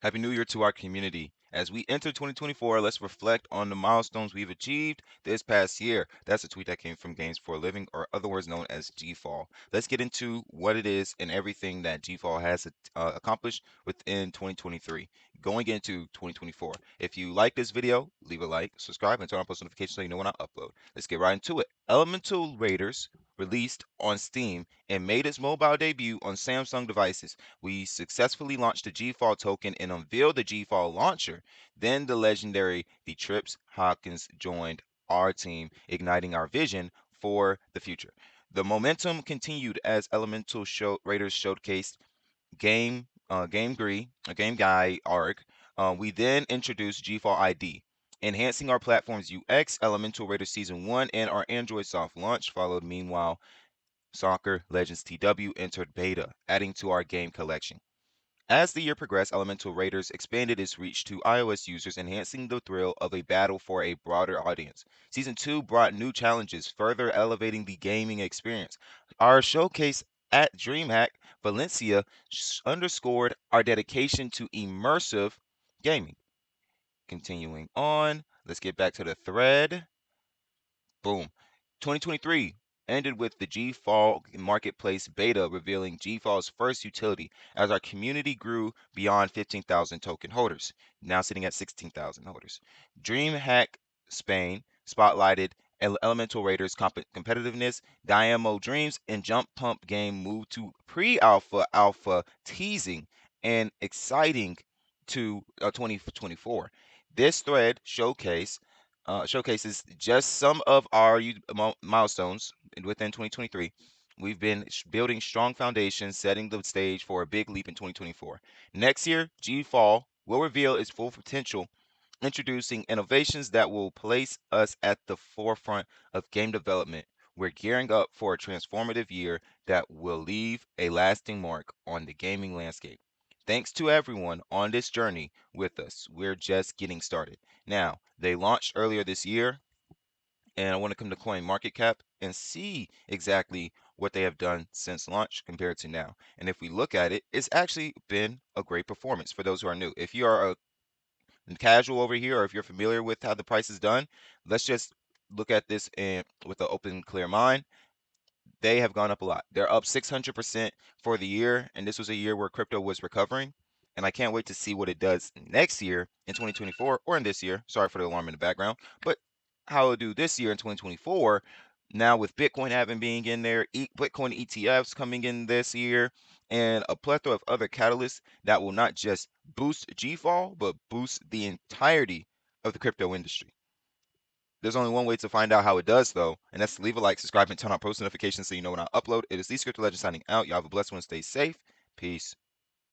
Happy New Year to our community. As we enter 2024, let's reflect on the milestones we've achieved this past year. That's a tweet that came from Games for a Living, or otherwise known as GFAL. Let's get into what it is and everything that GFAL has accomplished within 2023. Going into 2024. If you like this video, leave a like, subscribe, and turn on post notifications so you know when I upload. Let's get right into it. Elemental Raiders released on Steam and made its mobile debut on Samsung devices. We successfully launched the GFAL token and unveiled the GFAL launcher. Then the legendary The Trips Hawkins joined our team, igniting our vision for the future. The momentum continued as Raiders showcased Game Guy arc. We then introduced GFAL ID. Enhancing our platform's UX, Elemental Raiders Season 1 and our Android soft launch followed. Meanwhile, Soccer Legends TW entered beta, adding to our game collection. As the year progressed, Elemental Raiders expanded its reach to iOS users, enhancing the thrill of a battle for a broader audience. Season 2 brought new challenges, further elevating the gaming experience. Our showcase at DreamHack Valencia underscored our dedication to immersive gaming. Continuing on, let's get back to the thread. Boom. 2023 ended with the GFAL Marketplace beta revealing GFAL's first utility as our community grew beyond 15,000 token holders, now sitting at 16,000 holders. DreamHack Spain spotlighted Elemental Raiders competitiveness, Dynamo Dreams, and Jump Pump game moved to alpha teasing and exciting to 2024. This thread showcases just some of our milestones within 2023. We've been building strong foundations, setting the stage for a big leap in 2024. Next year, GFAL will reveal its full potential, introducing innovations that will place us at the forefront of game development. We're gearing up for a transformative year that will leave a lasting mark on the gaming landscape. Thanks to everyone on this journey with us. We're just getting started. Now, they launched earlier this year, and I want to come to Coin Market Cap and see exactly what they have done since launch compared to now. And if we look at it, it's actually been a great performance for those who are new. If you are a casual over here, or if you're familiar with how the price is done, let's just look at this with an open, clear mind. They have gone up a lot. They're up 600% for the year, and this was a year where crypto was recovering. And I can't wait to see what it does next year in 2024 or in this year. Sorry for the alarm in the background, but how it'll do this year in 2024. Now with Bitcoin having being in there, Bitcoin ETFs coming in this year, and a plethora of other catalysts that will not just boost GFAL, but boost the entirety of the crypto industry. There's only one way to find out how it does, though, and that's to leave a like, subscribe, and turn on post notifications so you know when I upload. It is the Scripted Legend signing out. Y'all have a blessed one. Stay safe. Peace.